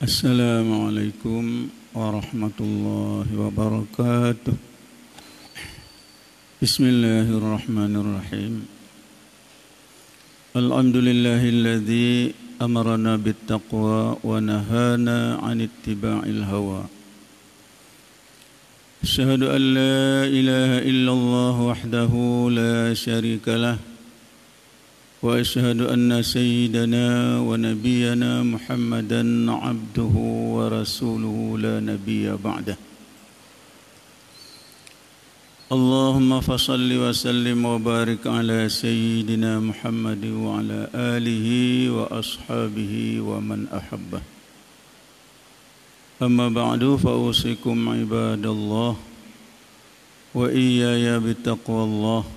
Assalamualaikum warahmatullahi wabarakatuh. Bismillahirrahmanirrahim. Alhamdulillahilladzi amarna bittaqwa wa nahana 'anil ittiba'il hawa. Asyhadu an la ilaha illallah wahdahu la syarika lah. Wa asyhadu anna sayyidana wa nabiyyana Muhammadan abduhu wa rasuluhu la nabiyya ba'dah. Allahumma fasalli wa sallim wa barik ala sayyidina Muhammad wa ala alihi wa ashabihi wa man ahabbah. Amma ba'du fa usikum ibadallah wa iyaya bittaqwallah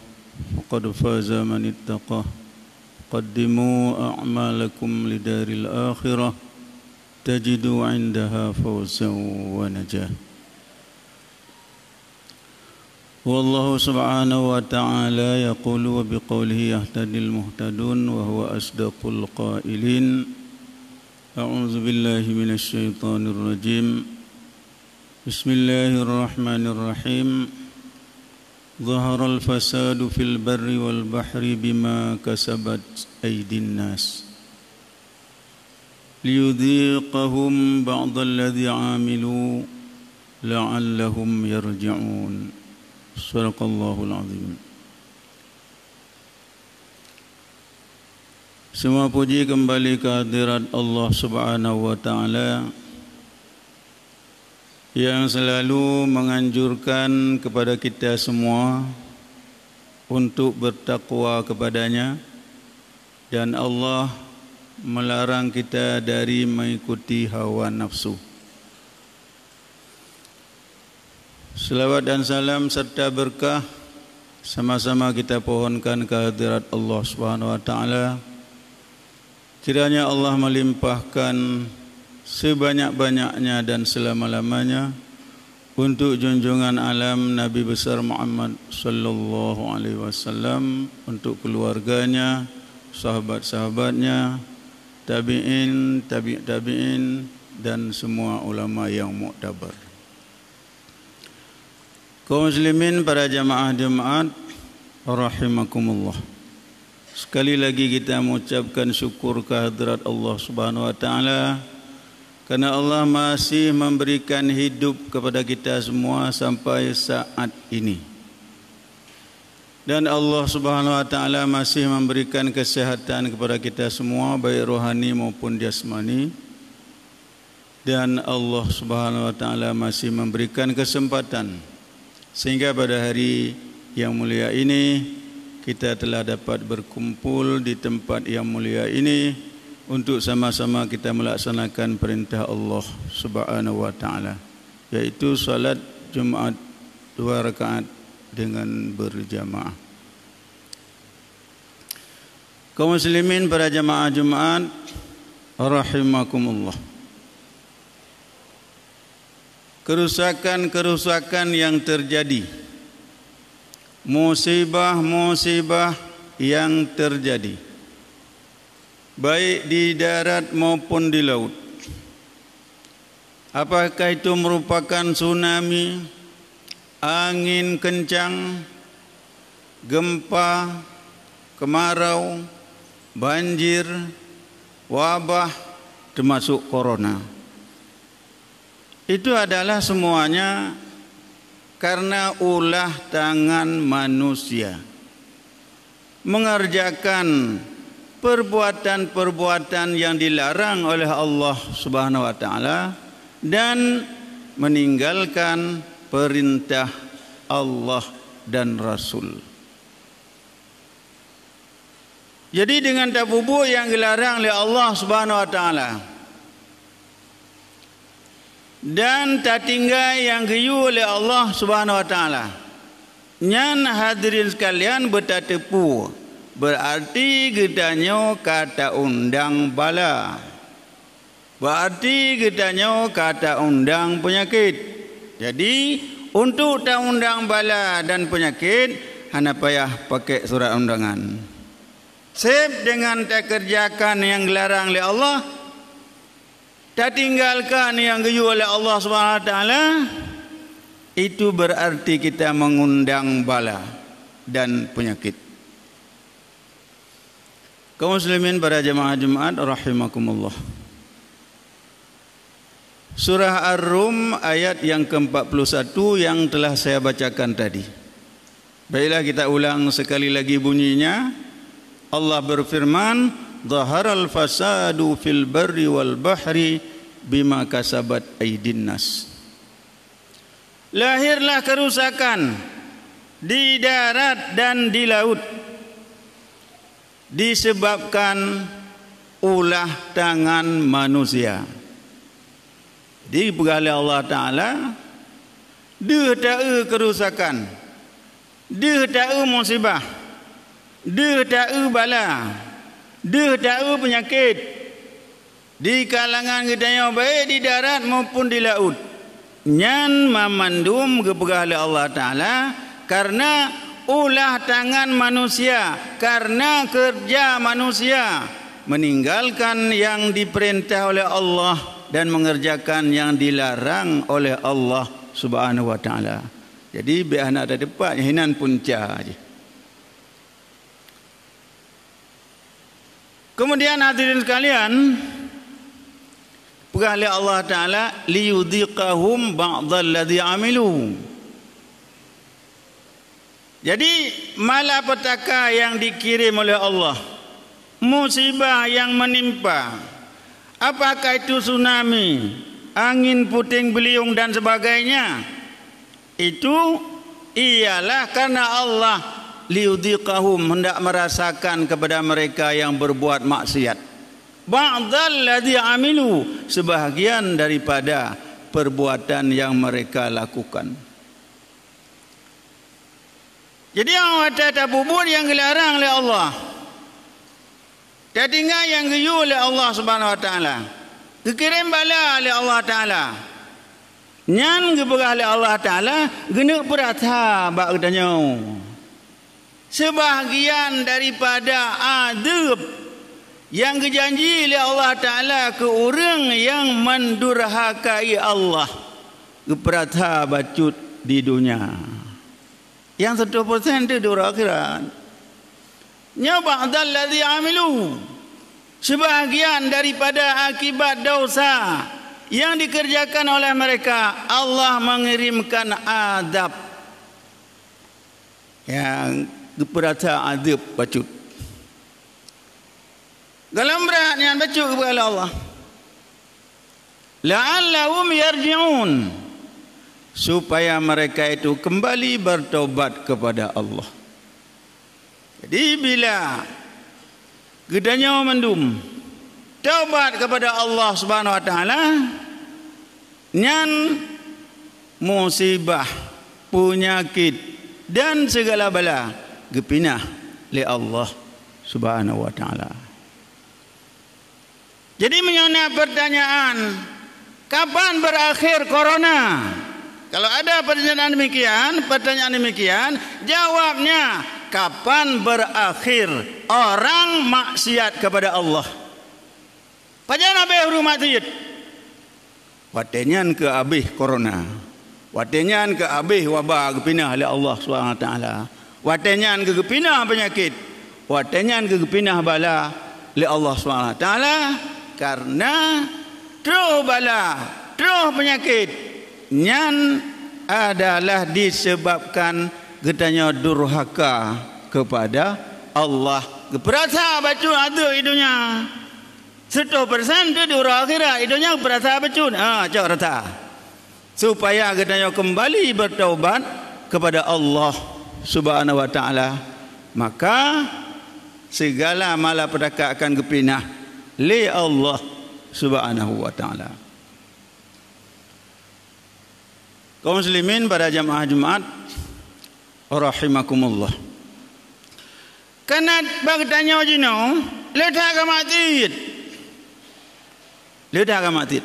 faqad faza man ittaqah. Qaddimu a'malakum lidaril akhirah tajidu 'indaha fawzan wa najah. Wallahu subhanahu wa ta'ala yaqulu wa biqawlihi yahtadil muhtadun wa huwa asdaqul qailin. A'udzu billahi minasy syaithanir rajim. Bismillahirrahmanirrahim. ظهر الفساد في البر والبحر بما كسبت أيدي الناس ليذيقهم بعض الذي عملوا لعلهم يرجعون. صدق الله العظيم. Semua puji kembali ke hadirat Allah Subhanahu wa taala yang selalu menganjurkan kepada kita semua untuk bertakwa kepadanya, dan Allah melarang kita dari mengikuti hawa nafsu. Selawat dan salam serta berkah sama-sama kita pohonkan ke hadirat Allah Subhanahu wa taala. Kiranya Allah melimpahkan sebanyak-banyaknya dan selama-lamanya untuk junjungan alam Nabi besar Muhammad sallallahu alaihi wasallam, untuk keluarganya, sahabat-sahabatnya, tabi'in, tabi'in dan semua ulama yang muktabar. Kaum muslimin, para jamaah Jumat rahimakumullah. Sekali lagi kita mengucapkan syukur kehadirat Allah Subhanahu wa taala karena Allah masih memberikan hidup kepada kita semua sampai saat ini. Dan Allah Subhanahu wa taala masih memberikan kesehatan kepada kita semua, baik rohani maupun jasmani. Dan Allah Subhanahu wa taala masih memberikan kesempatan sehingga pada hari yang mulia ini kita telah dapat berkumpul di tempat yang mulia ini untuk sama-sama kita melaksanakan perintah Allah Subhanahu wa taala, yaitu salat Jumat 2 rakaat dengan berjamaah. Kaum muslimin, para jamaah Jumat rahimakumullah. Kerusakan-kerusakan yang terjadi, musibah-musibah yang terjadi, baik di darat maupun di laut, apakah itu merupakan tsunami, angin kencang, gempa, kemarau, banjir, wabah, termasuk corona, itu adalah semuanya karena ulah tangan manusia mengerjakan perbuatan-perbuatan yang dilarang oleh Allah Subhanahu wa taala dan meninggalkan perintah Allah dan Rasul. Jadi dengan tabubu yang dilarang oleh Allah Subhanahu wa taala dan tatinggai yang giyu oleh Allah Subhanahu wa taala, nyan hadirin sekalian bertatepu, berarti gedanyo kata undang bala, berarti gedanyo kata undang penyakit. Jadi untuk tak undang bala dan penyakit, hana payah pakai surat undangan. Seb dengan tak kerjakan yang dilarang oleh Allah, tak tinggalkan yang geyu oleh Allah SWT, itu berarti kita mengundang bala dan penyakit. Kaum muslimin para jemaah Jumat rahimakumullah. Surah Ar-Rum ayat yang ke-41 yang telah saya bacakan tadi. Baiklah kita ulang sekali lagi bunyinya. Allah berfirman, "Dhaharal fasadu fil barri wal bahri bima kasabat aydin nas." Lahirlah kerusakan di darat dan di laut disebabkan ulah tangan manusia. Di oleh Allah Ta'ala, dia tak kerusakan, dia tak musibah, dia tak bala, dia tak penyakit di kalangan kita yang baik di darat maupun di laut. Nyan memandum kepada Allah Ta'ala karena ulah tangan manusia, karena kerja manusia meninggalkan yang diperintah oleh Allah dan mengerjakan yang dilarang oleh Allah Subhanahu wa taala. Jadi biar anak ada depan hinan punca aja. Kemudian hadirin sekalian, perkara Allah Taala liyudhiqahum ba'dalladzi amilu. Jadi malapetaka yang dikirim oleh Allah, musibah yang menimpa, apakah itu tsunami, angin puting beliung dan sebagainya, itu ialah karena Allah liyudhiqahum, hendak merasakan kepada mereka yang berbuat maksiat, ba'dalladzi amilu, sebahagian daripada perbuatan yang mereka lakukan. Jadi yang ada tabubur yang dilarang oleh Allah, dia tinggal yang geyu oleh Allah Subhanahu wa taala, dikirim bala oleh Allah Taala, nyan kepada oleh Allah Taala gena perata bak katanya sebahagian daripada adab yang dijanji oleh Allah Taala ke orang yang mendurhakai Allah, keperata bacut di dunia. Yang 100% itu di akhirat. Nya ba'dalladzi amilu, sebahagian daripada akibat dosa yang dikerjakan oleh mereka, Allah mengirimkan azab yang keperata azab bacut. Dalam berat yang bacut kepada Allah, la'allahum yarji'un, supaya mereka itu kembali bertobat kepada Allah. Jadi bila gedanya mendum taubat kepada Allah Subhanahu wa taala, nyan musibah, penyakit dan segala bala gepinah li Allah Subhanahu wa taala. Jadi mengenai pertanyaan kapan berakhir corona? Kalau ada pertanyaan demikian, jawabnya kapan berakhir orang maksiat kepada Allah. Pajan abih rumah tiyut, watenyan ke abih corona, watenyan ke abih wabah kepinah oleh Allah SWT, watenyan ke kepinah penyakit, watenyan ke kepinah bala oleh Allah SWT, karena terus bala, terus penyakit nyan adalah disebabkan getanya durhaka kepada Allah. Keperasa bacun ada hidupnya 100% itu di akhirat hidupnya keperasa bacun. Cak rata supaya getanya kembali bertaubat kepada Allah Subhanahu wa taala, maka segala malapetaka akan gepinah li Allah Subhanahu wa taala. Kaum muslimin pada jamaah Jumat rahimakumullah. Karena bagtanya jino letak ke masjid. Letak ke masjid.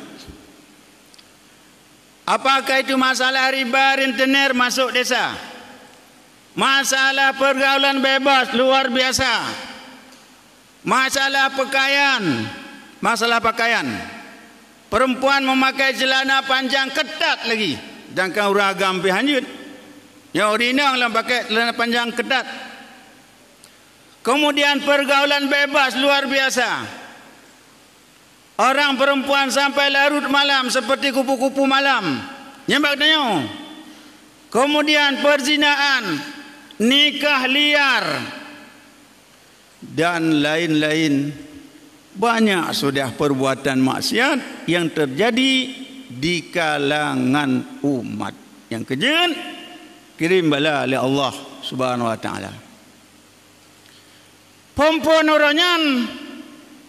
Apakah itu masalah riba rentenir masuk desa? Masalah pergaulan bebas luar biasa. Masalah pakaian, perempuan memakai celana panjang ketat lagi. Sedangkan orang agam pergi hanyut. Yang original lah pakai celana panjang ketat. Kemudian pergaulan bebas luar biasa. Orang perempuan sampai larut malam seperti kupu-kupu malam. Nyembak tanya. Kemudian perzinaan, nikah liar dan lain-lain. Banyak sudah perbuatan maksiat yang terjadi di kalangan umat. Yang kejadian kirim bala oleh Allah Subhanahu wa taala. Perempuan oranyan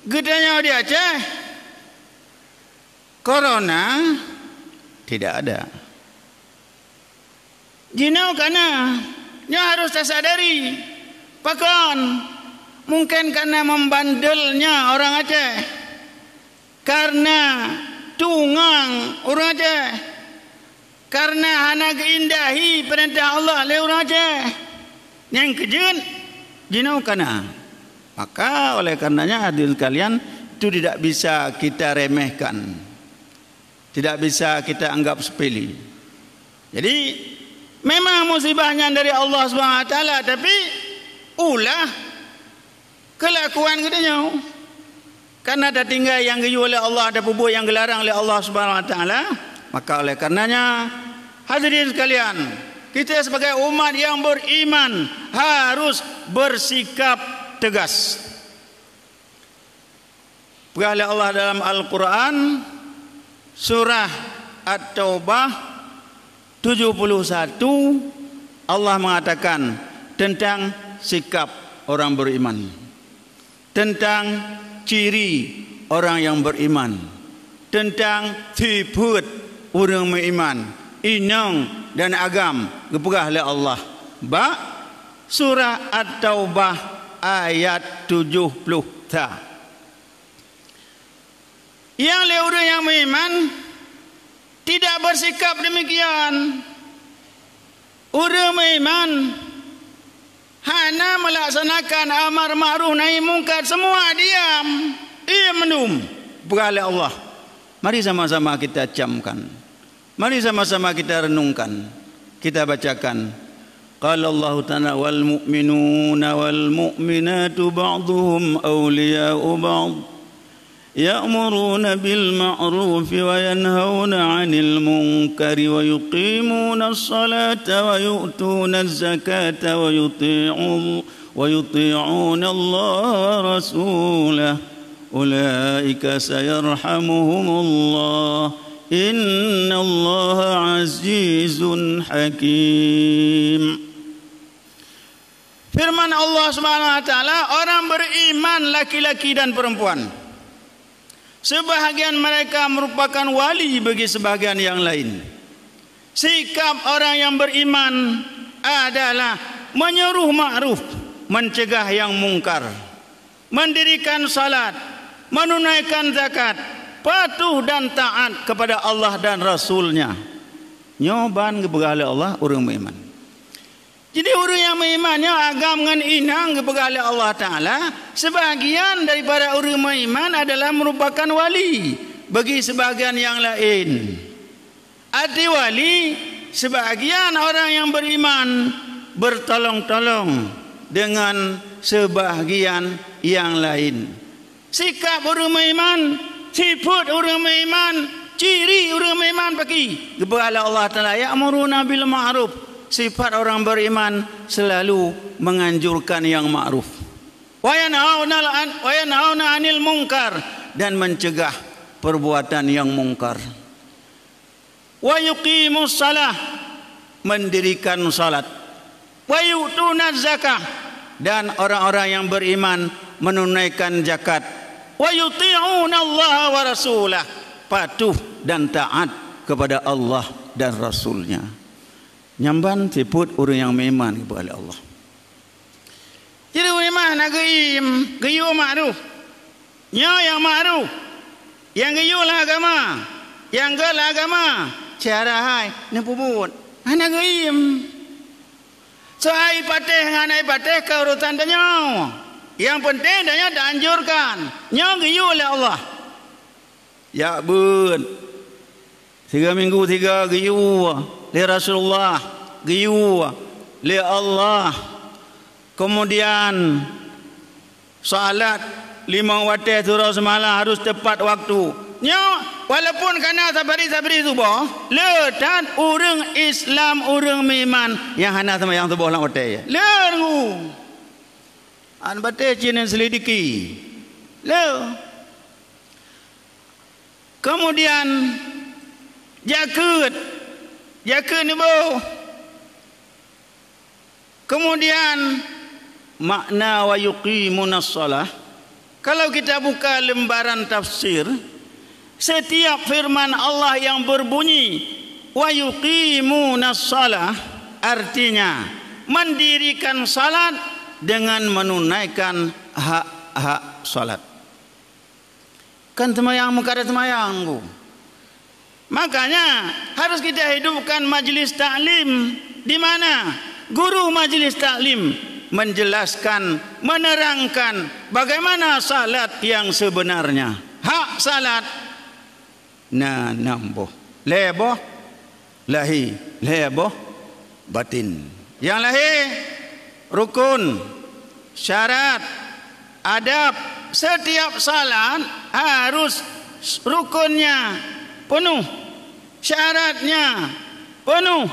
gedenya di Aceh, corona tidak ada. Jinau kana nya harus tersadari. Pakon mungkin karena membandelnya orang Aceh, karena tunggang orang Aceh, karena hana keindahi perintah Allah oleh orang Aceh. Yang kejun jinau kana. Maka oleh karenanya hadirin kalian, itu tidak bisa kita remehkan, tidak bisa kita anggap sepele. Jadi memang musibahnya dari Allah Subhanahu wa taala, tapi ulah kelakuan katanya. Karena ada tinggal yang diyu oleh Allah, ada bubuh yang dilarang oleh Allah Subhanahu wa taala. Maka oleh karenanya hadirin sekalian, kita sebagai umat yang beriman harus bersikap tegas. Berkata Allah dalam Al-Quran surah At-Taubah 71, Allah mengatakan tentang sikap orang beriman, tentang ciri orang yang beriman, tentang sifat orang beriman, inang dan agam dipegang oleh Allah. Surah At-Taubah ayat 70. Yang orang yang beriman tidak bersikap demikian. Orang beriman hanya melaksanakan amar ma'ruf nahi mungkar, semua diam. Ia menum. Berkata Allah, mari sama-sama kita camkan, mari sama-sama kita renungkan, kita bacakan. Qala Allah ta'ala wal mu'minuna wal mu'minatu ba'duhum awliya'u ba'd ya'muruna bil ma'rufi wa yanhauna 'anil munkari wa yuqimuna as-salata wa yu'tuna az-zakata wa yuti'una Allah wa rasulahu ulaika sayarhamuhumullah innallaha azizun hakim. Firman Allah Subhanahu wa taala, orang beriman laki-laki dan perempuan, sebahagian mereka merupakan wali bagi sebahagian yang lain. Sikap orang yang beriman adalah menyuruh ma'ruf, mencegah yang mungkar, mendirikan salat, menunaikan zakat, patuh dan taat kepada Allah dan Rasulnya. Nyoban kepada Allah orang beriman. Jadi orang yang berimannya agam dengan inang kepada Allah Ta'ala, sebahagian daripada orang beriman adalah merupakan wali bagi sebahagian yang lain. Arti wali, sebahagian orang yang beriman bertolong-tolong dengan sebahagian yang lain. Sikap orang beriman, sifat orang beriman, ciri orang beriman bagi kepada Allah Ta'ala, ya'muruna bil ma'ruf. Sifat orang beriman selalu menganjurkan yang ma'ruf, wa yanhauna 'anil munkar, dan mencegah perbuatan yang mungkar, wa yuqimus shalah, mendirikan salat, wa yu'tuna zakah, dan orang-orang yang beriman menunaikan zakat, wa yuti'una Allah wa rasulah, patuh dan taat kepada Allah dan Rasulnya. Nyamban sifat orang yang beriman kepada Allah. Jadi beriman nak gayu ma'ruf, nya yang ma'ruf, yang gayu lah agama, yang gal agama, cara hai nepubut, anak gaim. So ai pateh nganai pateh ke urutan dia. Yang penting dia dianjurkan, nya gayu oleh Allah. Ya bun. 3 minggu 3 giyu li Rasulullah, giyu li Allah. Kemudian salat 5 waktu surau semalam harus tepat waktu. Nya walaupun kana sabari tu boh, letan urang Islam urang iman yang hana sama yang tu boh lang waktu. Lengu. An bate cinen selidiki. Le. Kemudian Jakut ni boh. Kemudian makna wa yuqimunas shalah. Kalau kita buka lembaran tafsir, setiap firman Allah yang berbunyi wa yuqimunas shalah artinya mendirikan salat dengan menunaikan hak-hak salat. Kan temayang muka ada temayang. Makanya harus kita hidupkan majlis taklim. Di mana guru majlis taklim menjelaskan, menerangkan bagaimana salat yang sebenarnya. Hak salat na namboh leboh lahi leboh batin. Yang lahir rukun, syarat, adab. Setiap salat harus rukunnya penuh, syaratnya penuh,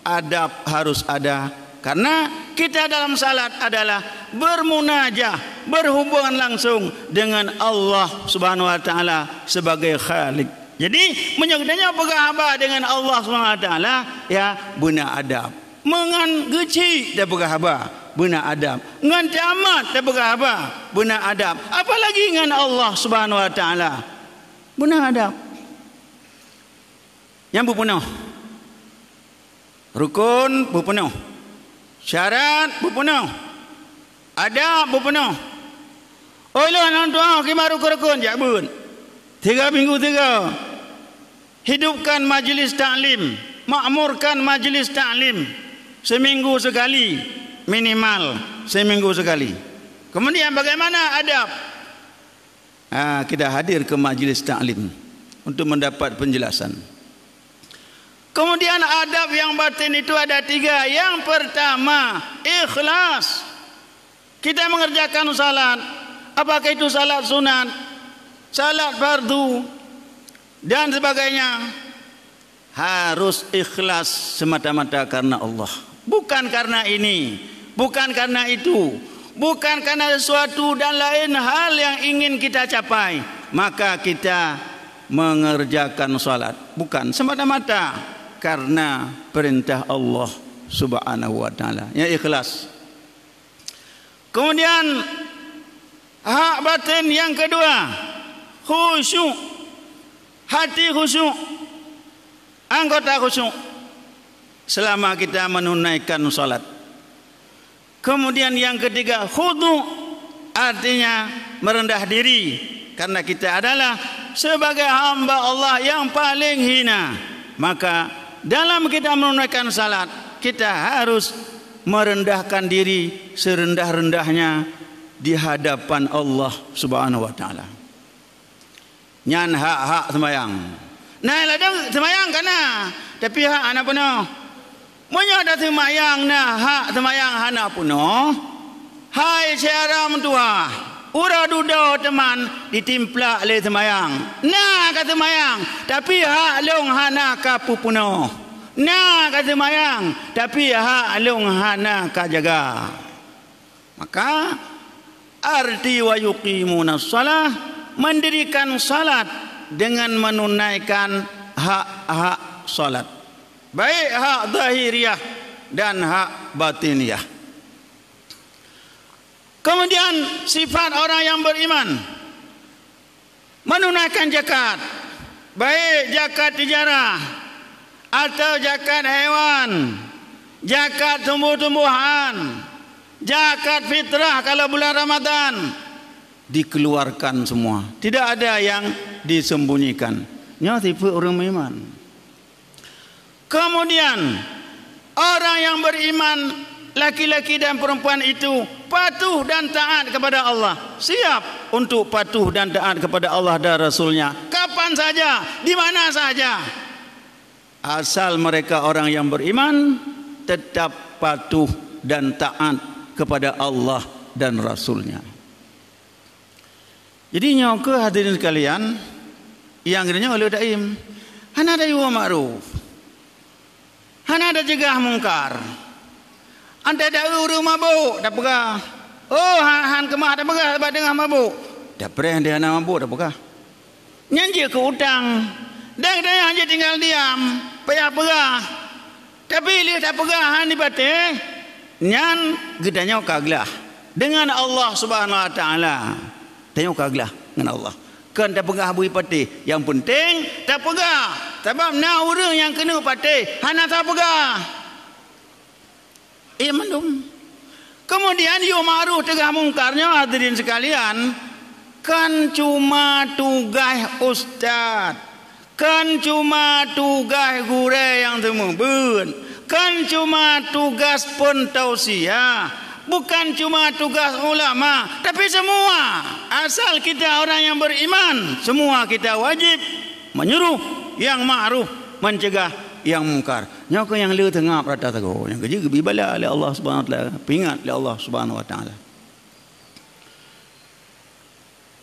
adab harus ada. Karena kita dalam salat adalah bermunajah, berhubungan langsung dengan Allah Subhanahu wa taala sebagai Khalik. Jadi menyegdanya berhaba dengan Allah Subhanahu wa taala ya guna adab. Mengan geci dah berhaba guna adab. Ngan tamat dah berhaba guna adab. Apalagi dengan Allah Subhanahu wa taala guna adab. Yang berpenuh rukun berpenuh, syarat berpenuh, adab berpenuh. Oh lo nang doa kima rukun jak bun 3 minggu 3 hidupkan majlis taklim, makmurkan majlis taklim seminggu sekali minimal, seminggu sekali. Kemudian bagaimana adab? Kita hadir ke majlis taklim untuk mendapat penjelasan. Kemudian adab yang batin itu ada 3. Yang pertama, ikhlas. Kita mengerjakan salat, apakah itu salat sunat, salat fardu dan sebagainya, harus ikhlas semata-mata karena Allah. Bukan karena ini, bukan karena itu, bukan karena sesuatu dan lain hal yang ingin kita capai, maka kita mengerjakan salat. Bukan semata-mata karena perintah Allah Subhanahu wa taala. Ya ikhlas. Kemudian hak batin yang kedua, khusyuk. Hati khusyuk, anggota khusyuk selama kita menunaikan salat. Kemudian yang ketiga, khudu, artinya merendah diri karena kita adalah sebagai hamba Allah yang paling hina. Maka dalam kita menunaikan salat, kita harus merendahkan diri serendah-rendahnya di hadapan Allah Subhanahu wa taala. Nyan hak-hak sembahyang. Nah, ladang sembahyang kana, tapi hak anak penuh. Monya ada sembahyang nah hak sembahyang hana penuh. Hai syara mentua, ura duda teman ditimplak le sembahyang. Nah kata sembahyang, tapi hak long hana kapu penuh. Nah kata sembahyang, tapi hak long hana ka jaga. Maka arti wa yuqimunas shalah, mendirikan salat dengan menunaikan hak-hak salat, baik hak zahiriyah dan hak batiniyah. Kemudian sifat orang yang beriman menunaikan zakat, baik zakat tijarah atau zakat hewan, zakat tumbuh-tumbuhan, zakat fitrah kalau bulan Ramadan, dikeluarkan semua. Tidak ada yang disembunyikan. Nya tipe orang beriman. Kemudian orang yang beriman, laki-laki dan perempuan itu patuh dan taat kepada Allah. Siap untuk patuh dan taat kepada Allah dan Rasulnya. Kapan kapan saja, di mana saja. Asal mereka orang yang beriman, tetap patuh dan taat kepada Allah dan Rasulnya. Jadi nyoke hadirin sekalian, yang kiranya oleh daim, hana ada yuwa ma'ruf, hana ada cegah mungkar. Anda ada uru mabuk, dah pegah. Oh, han kemah dah pegah sebab dengar mabuk. Dah pernah dia nak mabuk dah pegah. Nyanji ke utang, dan dia hanya tinggal diam, payah pegah. Tapi dia tak pegah han di batih, nyan gedanya kaglah dengan Allah Subhanahu Wa Taala. Tengok kaglah dengan Allah. Kan tak pegah bui patih. Yang penting tak pegah. Sebab nak orang yang kena patih, hana tak pegah. Mandum. Kemudian yu ma'ruf cegah mungkarnya hadirin sekalian, kan cuma tugas ustaz, kan cuma tugas guru yang temubun, kan cuma tugas pentausiah, bukan cuma tugas ulama, tapi semua. Asal kita orang yang beriman, semua kita wajib menyuruh yang ma'ruf, mencegah yang mungkar. Nyoko yang le tengah rata tago, yang kerja bibala oleh Allah Subhanahu Wa Taala, pingat oleh Allah Subhanahu Wa Taala.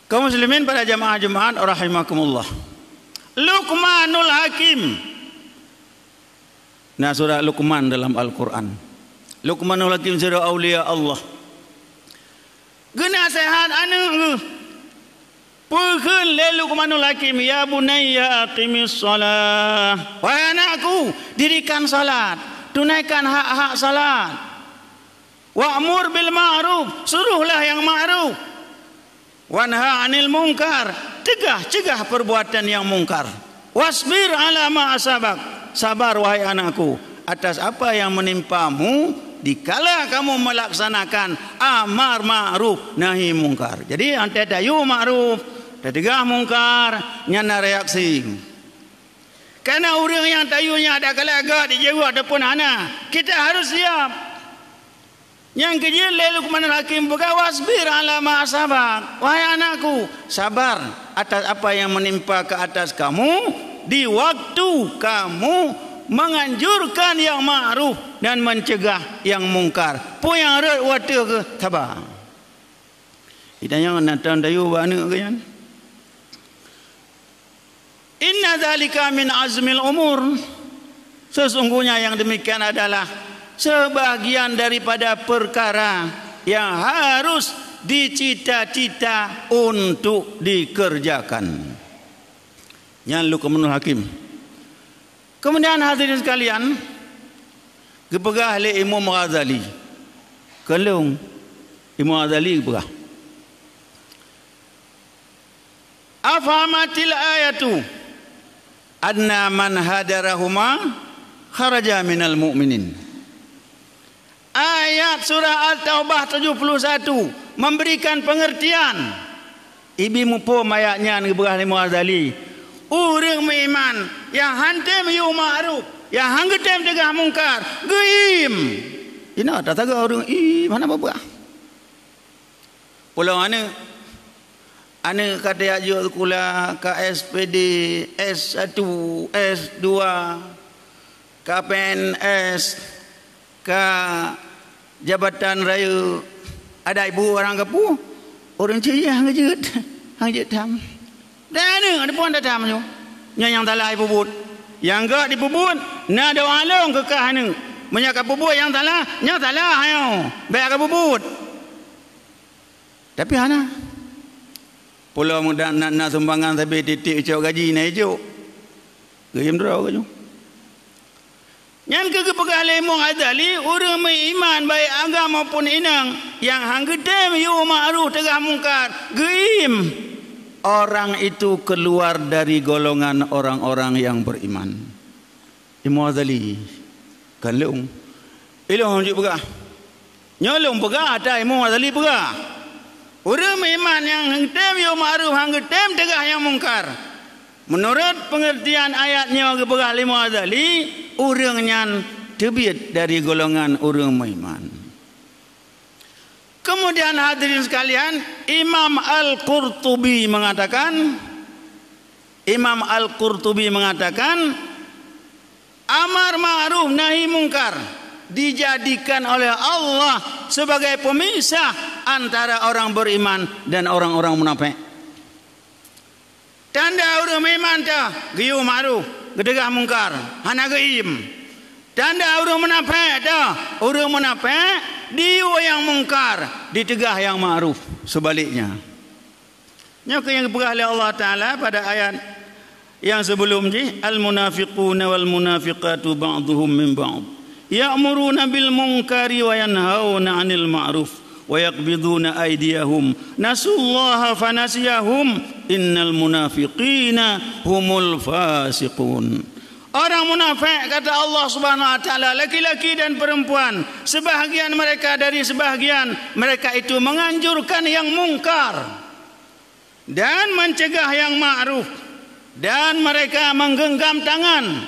Kaum muslimin pada jamaah Jumaat rahimakumullah. Luqmanul Hakim. Nah, surah Luqman dalam Al-Quran. Luqmanul Hakim surah aulia Allah. Guna sehat anu. Pukul lalu Luqmanul Hakim, ya bunayya aqimis salat. Wahai anakku, dirikan salat, tunaikan hak-hak salat. Wa'mur bil ma'ruf, suruhlah yang ma'ruf. Wanha 'anil munkar, cegah perbuatan yang mungkar. Wasbir 'ala ma asabak, sabar wahai anakku atas apa yang menimpamu dikala kamu melaksanakan amar ma'ruf nahi munkar. Jadi ante dayu ma'ruf, cegah mungkar, nyana reaksi. Karena orang yang tayunya ada kala-kala di jauh ataupun hana, kita harus siap. Yang kecil Luqmanul Hakim buka wasbir ala ma asabak. Wahai anakku, sabar atas apa yang menimpa ke atas kamu di waktu kamu menganjurkan yang ma'ruf dan mencegah yang mungkar. Pu yang red waktu ke sabar. Idanya natan dayu bana ke yan. Inna dzalika min azmil umur. Sesungguhnya yang demikian adalah sebahagian daripada perkara yang harus dicita-cita untuk dikerjakan. Yang Luqmanul Hakim. Kemudian hadirin sekalian, kepegah oleh Imam Ghazali. Kelung Imam Ghazali kepegah. Afhamatil ayatu anna man hadarahuma kharaja minal mu'minin. Ayat surah Al-Taubah 71 memberikan pengertian. Ibi mupo ayatnya ni berah Imam Ghazali. Orang beriman yang hantam yu ma'ruf, yang hanggetam cegah mungkar, geim. Ina tak tahu orang mana apa? Pulau Ane kata ajuk kula KSPD S1, S2, KPNS, ke Jabatan Raya. Ada ibu orang kapu, orang cia hangjet tam. Dan ada pun ada tam tu. Yang talah ibu but, yang gak dipubut, na ada along ke kahane. Menyakap bubut yang talah, nya talah ayo. Baik bubut. Tapi hana pulau muda nak sumbangan tapi titik ucap gaji naik juk. Gayam derau ke juk. Yang kepegah Imam Ghazali, orang beriman baik agama maupun inang yang hanggetam yu ma'ruf cegah mungkar, geim. Orang itu keluar dari golongan orang-orang yang beriman. Imam Ghazali kan leung. Ilung juk pegah. Nyolong pegah ada Imam Ghazali pegah. Orang beriman yang hanggetam yu ma'ruf, hanggetam cegah yang mungkar. Menurut pengertian ayatnya kepada Imam Ghazali, orangnya terbit dari golongan orang beriman. Kemudian hadirin sekalian, Imam Al-Qurtubi mengatakan, Imam Al-Qurtubi mengatakan amar ma'ruf nahi mungkar dijadikan oleh Allah sebagai pemisah antara orang beriman dan orang-orang munafik. Tanda orang beriman tah giyu ma'ruf, gedegah mungkar, hana geim. Tanda orang munafik tah orang munafik diu yang mungkar, ditegah yang ma'ruf. Sebaliknya. Nyaka yang dipegang oleh Allah Taala pada ayat yang sebelum ni, al-munafiquna wal munafiqatu ba'dhum min ba'd ya'muruna bil munkari wa yanhauna 'anil ma'ruf wa yaqbiduna aydiyahum nasullaha fanasiyahum innal munafiqina humul fasiqun. Orang munafik kata Allah Subhanahu wa taala, laki-laki dan perempuan, sebahagian mereka dari sebahagian mereka itu menganjurkan yang mungkar dan mencegah yang ma'ruf, dan mereka menggenggam tangan,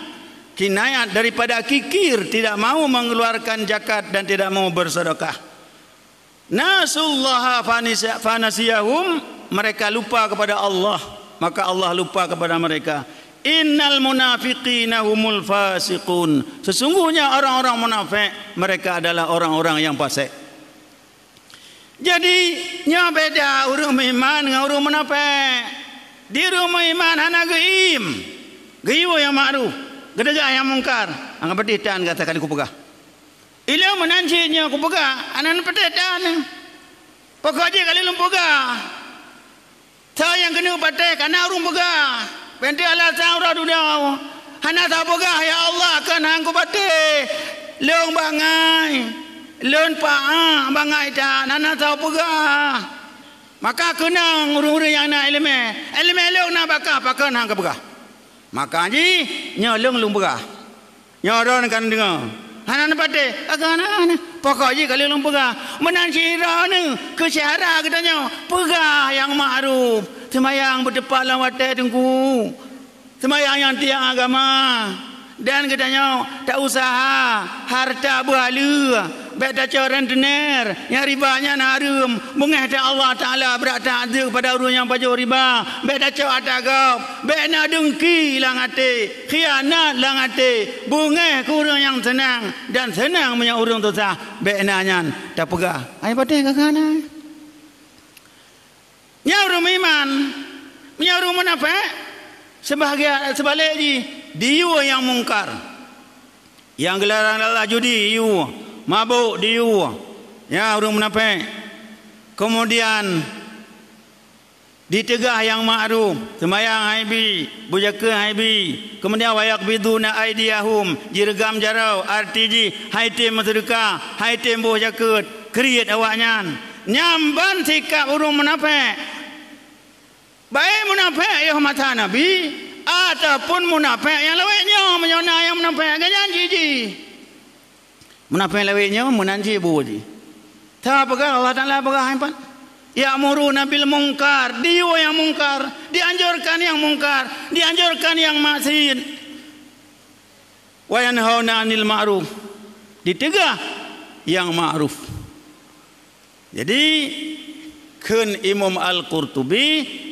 kinayat daripada kikir, tidak mau mengeluarkan zakat dan tidak mau bersedekah. Nasullaha fanasiyahum, mereka lupa kepada Allah, maka Allah lupa kepada mereka. Innal munafiqina humul fasiqun, sesungguhnya orang-orang munafik mereka adalah orang-orang yang fasik. Jadi nya beda urang iman dengan urang munafik. Di rumah iman hana geim, geiu yang ma'ruf, gedegah yang mungkar. Angkat petitan katakan ku pegah. Ilau menanjinya ku pegah, anan petitan. Pokoknya kali lu pegah. Tahu yang kena patek kana urang pegah. Benti ala saura dunia. Hana tahu pegah ya Allah kan hang ku patek. Leung bangai. Leun paah bangai ta hana tahu pegah. Maka kena urang-urang yang nak ilmu leung nak bakah pakan hang ke begah. Maka ji nya leung begah. Nya ron kan dengar. Hanan pate agana pokok ji kali leung begah. Menan sira ni ke syahara katanya pegah yang ma'ruf. Semayang berdepan lawan watai tengku. Semayang yang tiang agama. Dan katanya tak usaha harta berhala, baik tak coran tener yang ribanya narum bungah tak Allah Taala berat tak ada kepada orang yang baju riba, baik tak cau atagau, baik nak dengki lang ate, khianat lang ate, bungah ke orang yang tenang dan senang punya orang tu sah, baik nanyan tak pegah. Ai patih kakana. Nya orang iman, nya orang munafik sebahagian sebalik diu yang mungkar, yang gelaran adalah judi diu, mabuk diu, ya orang munafik. Kemudian ditegah yang ma'ruf, sembahyang haibi, bujaka haibi, kemudian wayak biduna aidiyahum, jiregam jarau, arti ji haitim sedekah, haitim buh jaket, kriat awaknya, nyamban sikap orang munafik. Baik munafik yang mata Nabi ataupun munafik yang lawaknya menyona yang munafik agak janji ji. Munafik lawaknya menanji buji. Tak apa Allah Taala apa hampan? Ya'muruna bil munkar, diu yang mungkar, dianjurkan yang mungkar, dianjurkan yang maksiat. Wa yanhauna 'anil ma'ruf, ditegah yang ma'ruf. Jadi kun Imam Al-Qurtubi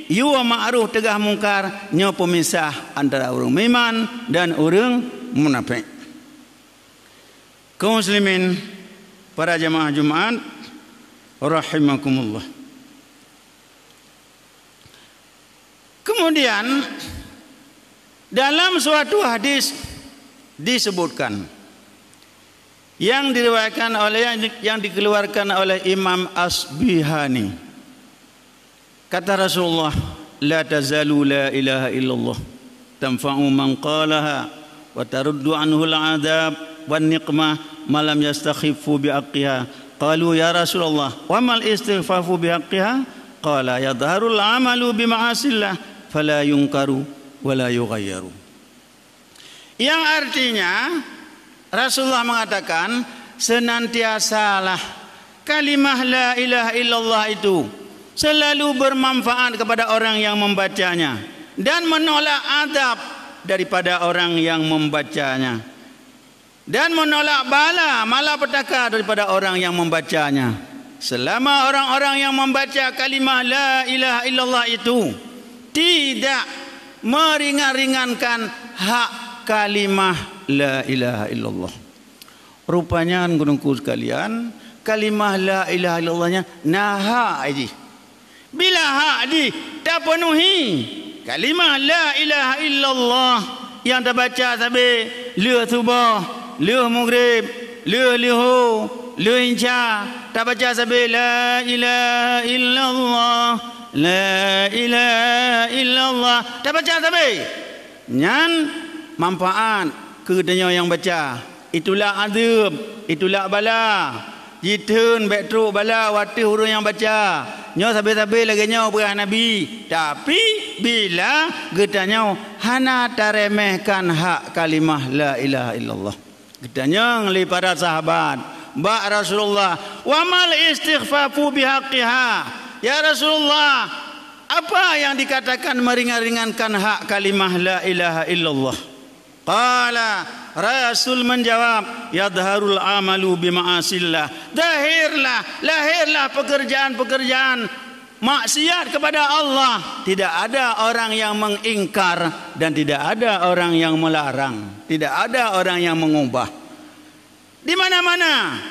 yu ma'ruf tegah mungkar nya pemisah antara orang iman dan orang munafik. Kaum muslimin, para jemaah Jumat rahimakumullah. Kemudian dalam suatu hadis disebutkan yang diriwayatkan oleh yang dikeluarkan oleh Imam Asbihani. Kata Rasulullah, la tazalu la ilaha illallah tanfa'u man qalaha wa taruddu anhu al-'adab wan niqmah ma lam yastakhifu bi haqqiha. Qalu ya Rasulullah, wa mal istighfafu bi haqqiha? Qala yadhharu al-'amalu bi ma'asillah fala yunkaru wa la yughayyaru. Yang artinya Rasulullah mengatakan senantiasalah kalimah la ilaha illallah itu selalu bermanfaat kepada orang yang membacanya dan menolak adab daripada orang yang membacanya dan menolak bala malapetaka daripada orang yang membacanya. Selama orang-orang yang membaca kalimah la ilaha illallah itu tidak meringan-ringankan hak kalimah la ilaha illallah. Rupanya gunungku sekalian, kalimah la ilaha illallahnya naha aji. Bila hak di tak penuhi kalimah la ilaha illallah yang terbaca sampai le subuh, le maghrib, le lihu, le insya, tak baca sampai la ilaha illallah, la ilaha illallah, tak baca sampai nyan manfaat kedenya yang baca. Itulah azab, itulah bala. Jitun betruk bala watih huruf yang baca. Nyo sabe-sabe lagi nyo berah Nabi. Tapi bila getanya hana taremehkan hak kalimah la ilaha illallah. Getanya ngeli para sahabat, ba Rasulullah, wa mal istighfafu bihaqqiha. Ya Rasulullah, apa yang dikatakan meringan-ringankan hak kalimah la ilaha illallah? Qala, Rasul menjawab, yadharul amalu bima'asillah. Lahirlah pekerjaan-pekerjaan maksiat kepada Allah. Tidak ada orang yang mengingkar dan tidak ada orang yang melarang. Tidak ada orang yang mengubah. Di mana-mana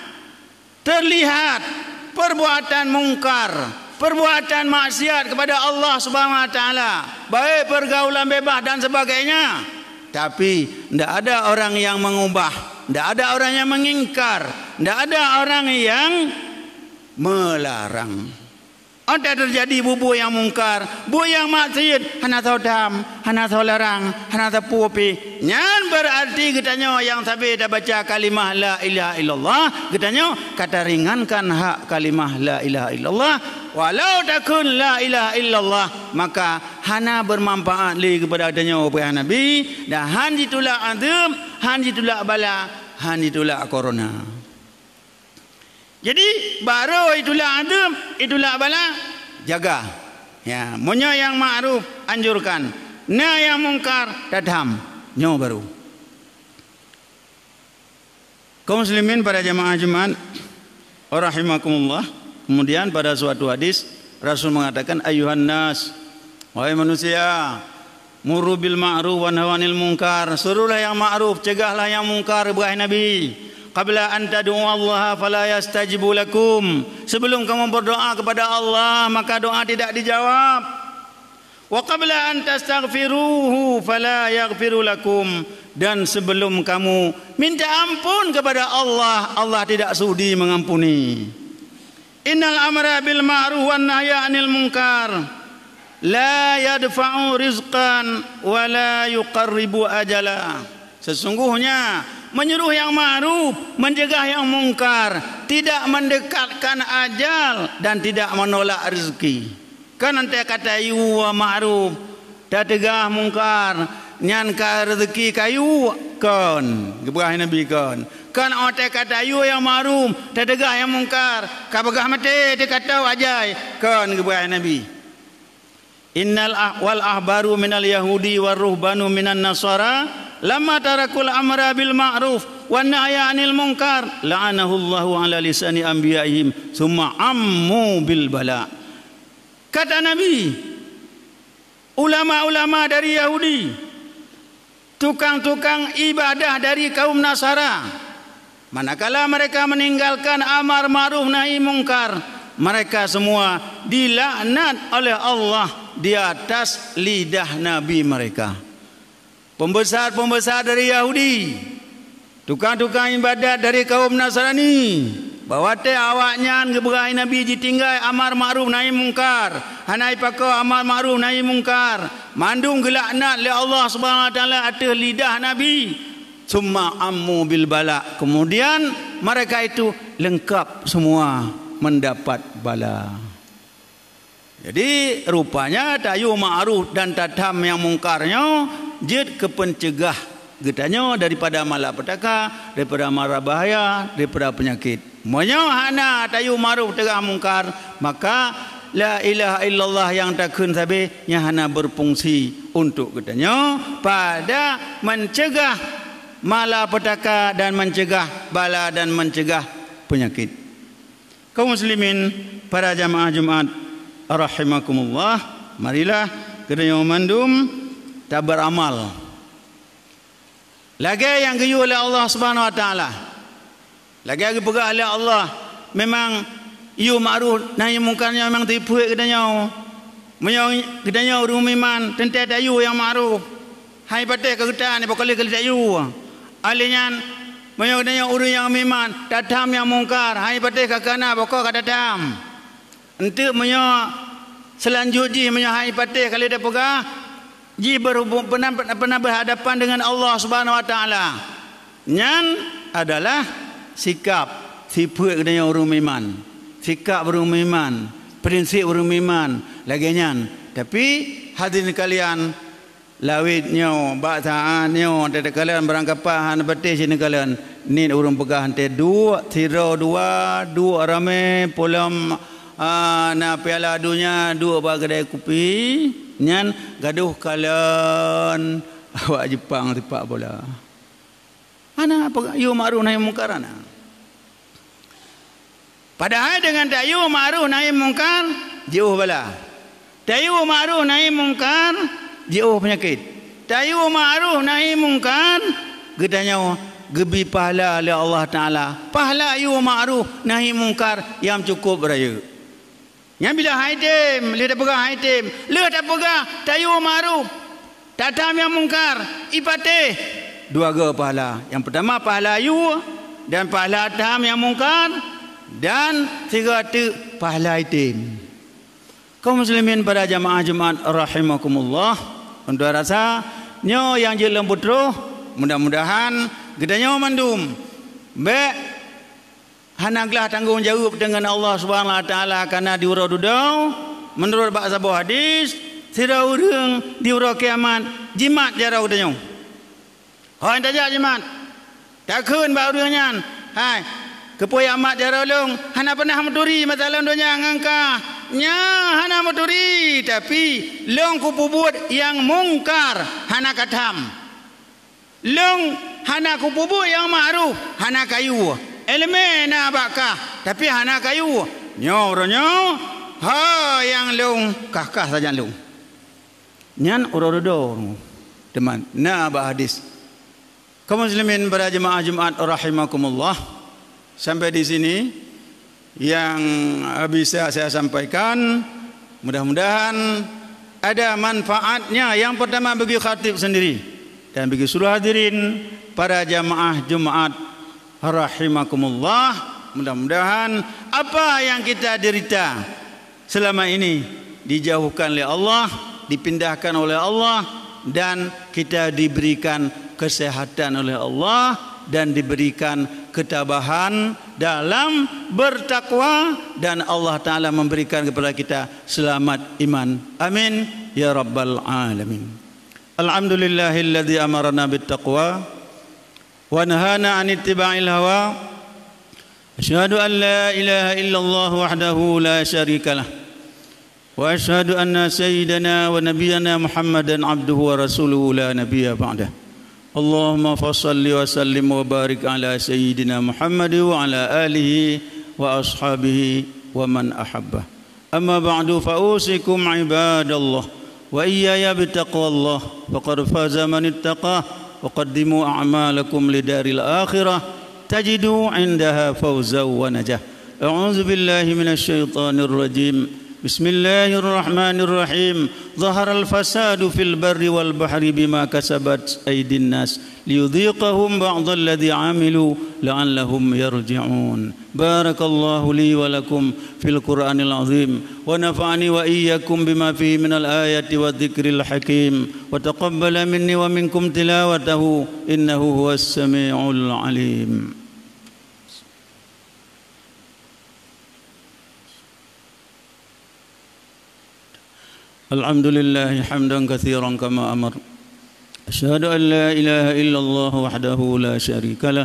terlihat perbuatan mungkar, perbuatan maksiat kepada Allah Subhanahu wa taala, baik pergaulan bebas dan sebagainya. Tapi tidak ada orang yang mengubah, tidak ada orang yang mengingkar, tidak ada orang yang melarang. Ada terjadi bubu yang mungkar, bu yang maksiat, hana tahu dam, hana tahu larang, hana tahu pupi. Nyan berarti katanya yang sampai dah baca kalimah la ilaha illallah, katanya kata ringankan hak kalimah la ilaha illallah. Walau takun la ilaha illallah, maka hana bermanfaat li kepada adanya ubah Nabi, dan han ditulak azab, han ditulak bala, han ditulak corona. Jadi baru itulah azab, itulah bala, jaga. Ya, munyo yang ma'ruf anjurkan, na yang mungkar dadam, nyo baru. Kaum muslimin para jamaah Jumat rahimakumullah. Kemudian pada suatu hadis Rasul mengatakan, ayuhan nas, wahai manusia, muru bil ma'ruf wa nahi 'anil munkar. Suruhlah yang ma'ruf, cegahlah yang munkar, wahai Nabi. Qabla an tad'u Allah fala yastajibu lakum. Sebelum kamu berdoa kepada Allah, maka doa tidak dijawab. Wa qabla an tastaghfiruhu fala yaghfiru lakum. Dan sebelum kamu minta ampun kepada Allah, Allah tidak sudi mengampuni. Innal amra bil ma'ruf wan nahya 'anil munkar la yadfa'u rizqan wa la yuqarribu ajala. Sesungguhnya menyuruh yang ma'ruf, mencegah yang mungkar tidak mendekatkan ajal dan tidak menolak rezeki. Kan nanti kata yu ma'ruf, dah tegah mungkar, nyan ka rezeki kayu kan, gebrah Nabi kan. Kan otak kata yu yang ma'ruf, dah tegah yang mungkar, ka begah mati dia kata ajai kan, gebrah Nabi. Innal wal ahbaru minal yahudi war ruhbanu minan nasara lamma tarakul amra bil ma'ruf wan nahya 'anil munkar la'anahu Allahu 'ala lisani anbiya'ihim summa ammu bil bala. Kata Nabi, ulama-ulama dari Yahudi, tukang-tukang ibadah dari kaum Nasara, manakala mereka meninggalkan amar ma'ruf nahi munkar, mereka semua dilaknat oleh Allah di atas lidah Nabi mereka. Pembesar-pembesar dari Yahudi, tukang-tukang ibadat dari kaum Nasrani, bahawa te awaknya ngeberai Nabi ditinggal amar ma'ruf nahi mungkar, hanai pako amar ma'ruf nahi mungkar, mandung gelaknat oleh Allah Subhanahu wa taala atas lidah Nabi. Summa ammu bil bala, kemudian mereka itu lengkap semua mendapat bala. Jadi rupanya tayu ma'ruf dan tatam yang mungkarnya jid kepencegah getanya daripada malapetaka, daripada mara bahaya, daripada penyakit. Monya hana tayu ma'ruf tegah mungkar, maka la ilaha illallah yang takun sabe nya hana berfungsi untuk getanya pada mencegah malapetaka dan mencegah bala dan mencegah penyakit. Kaum muslimin para jamaah Jumat rahimakumullah, marilah kedaya mandum tak beramal. Lagi yang geyu oleh Allah Subhanahu wa taala. Lagi pegah oleh Allah memang yu ma'ruf nahi mungkarnya memang tipu kedanya. Menyong kedanya urung miman tentai tayu yang ma'ruf. Hai pateh kegetan pokoli kali tayu. Alinyan menyong kedanya urung yang miman tatam yang mungkar. Hai pateh kakana pokok kadatam. Ente menyong selanjutnya menyong hai pateh kali dah pegah ji berhubung pernah berhadapan dengan Allah Subhanahu wa taala. Nyan adalah sikap tipu kedanya urung miman. Sikap urung miman, prinsip urung miman lagi nyan. Tapi hadirin kalian lawitnya baksaannya ada kalian berangkapan betis sini kalian ni urung pegah ante dua tiro dua rame polam na piala dunia dua bagai kopi nyan gaduh kalian awak Jepang tipak bola ana apa yu ma'ruf nahi mungkar ana. Padahal dengan tayu ma'ruf nahi mungkar jauh bala. Tayu ma'ruf nahi mungkar jauh penyakit. Tayu ma'ruf nahi mungkar gedanya gebi pahala oleh Allah taala. Pahala yu ma'ruf nahi mungkar yang cukup beraya. Yang bila haitim, dia dah pegang haitim, dia dah pegang tayu ma'ruf, tatam yang mungkar, ipatih dua ga pahala. Yang pertama pahala yu dan pahala tatam yang mungkar dan tiga tu pahala haitim. Kaum muslimin pada jamaah Jumaat rahimakumullah, untuk rasa nyo yang jelam putro mudah-mudahan gedanya mandum baik hanaglah tanggungjawab dengan Allah Subhanahu wa taala karena diurau dudau menurut bahasa sebuah hadis tidak urang diurau kiamat jimat jarau denyo. Hoi tajak jimat. Takun ba urangnya. Hai kepoi amat jarau long hana pernah meturi masalah dunia ngangka. Nya hana meturi tapi long kupubut yang mungkar hana katam. Long hana kupubut yang ma'ruf hana kayu. Elemen na bakah tapi hana kayu nyo ha yang long kah saja long nyan urodo teman na ba hadis. Kaum muslimin pada jemaah Jumaat rahimakumullah, sampai di sini yang bisa saya sampaikan mudah-mudahan ada manfaatnya. Yang pertama bagi khatib sendiri dan bagi seluruh hadirin para jemaah Jumaat rahimakumullah, mudah-mudahan apa yang kita derita selama ini dijauhkan oleh Allah, dipindahkan oleh Allah, dan kita diberikan kesehatan oleh Allah dan diberikan ketabahan dalam bertakwa, dan Allah Ta'ala memberikan kepada kita selamat iman. Amin ya rabbal alamin. Alhamdulillahilladzi amarna bittaqwa wa nahana 'anil ittiba'il hawa. Asyhadu an la ilaha illallah wahdahu la syarikalah wa asyhadu anna sayyidana wa nabiyyana Muhammadan abduhu wa rasuluhu la nabiyya ba'dah. Allahumma fassalli wa sallim wa barik ala sayyidina Muhammad wa ala alihi wa ashabihi wa man ahabbah. Amma ba'du fa usikum ibadallah wa iyaya bittaqwallah faqad faza man ittaqah wa qaddimu a'malakum lidaril akhirah tajidu 'indaha fawzan wa najah. A'udzu billahi minasy syaithanir rajim. Bismillahirrahmanirrahim. Zaharal fasadu fil barri wal bahri bima kasabat aydin nas liyudhiqahum ba'dal ladzi 'amilu la'allahum yarji'un. Barakallahu li wa lakum fil Qur'anil azim wa nafa'ani wa iyyakum bima fihi minal ayati wadh-dhikril hakim wa taqabbala minni wa minkum tilawatahu innahu huwas samiul alim. Alhamdulillah hamdan katsiran kama amar. Asyhadu an la ilaha illallah wahdahu la syarikalah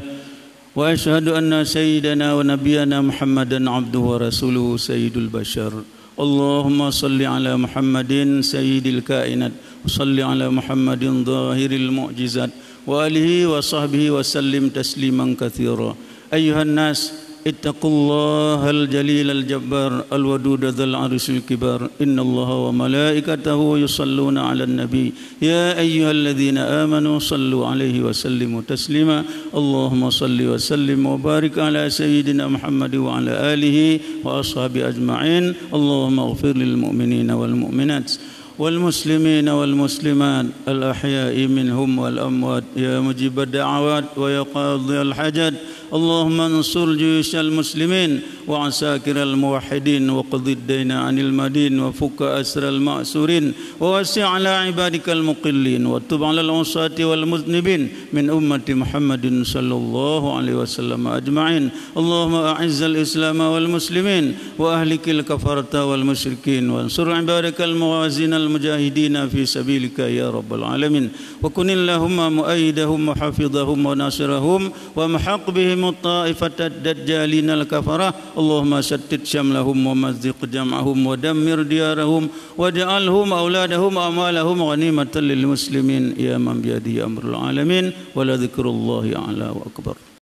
wa asyhadu anna sayyidana wa nabiyyana Muhammadan abduhu wa rasuluhu sayyidul bashar. Allahumma salli ala Muhammadin sayyidil kainat wa salli ala Muhammadin zahiril mu'jizat wa alihi wa sahbihi wa sallim tasliman katsira. Ayuhan nas اتقوا الله الجليل الجبار الودود ذا العرش الكبار إن الله وملائكته يصلون على النبي يا أيها الذين آمنوا صلوا عليه وسلموا تسليما اللهم صل وسلم وبارك على سيدنا محمد وعلى آله وأصحابه أجمعين اللهم اغفر للمؤمنين والمؤمنات والمسلمين والمسلمات الأحياء منهم والأموات يا مجيب الدعوات ويا قاضي الحاجات اللهم انصر جيوش المسلمين وعساكر الموحدين وقض الدين عن المدين وفك أسر المأسورين ووسع على عبادك المقلين وتب على العصاة والمذنبين من أمة محمد صلى الله عليه وسلم أجمعين اللهم أعز الإسلام والمسلمين وأهلك الكفرة والمشركين وانصر عبادك المغازين المجاهدين في سبيلك يا رب العالمين وكن اللهم مؤيدهم وحفظهم وناصرهم ومحق بهم الطائفة الدجالين الكفرة اللهم شتت شملهم ومزق جمعهم ودمر ديارهم واجعلهم أولادهم أموالهم غنيمة للمسلمين يا من بيده أمر العالمين ولذكر الله أعلى وأكبر.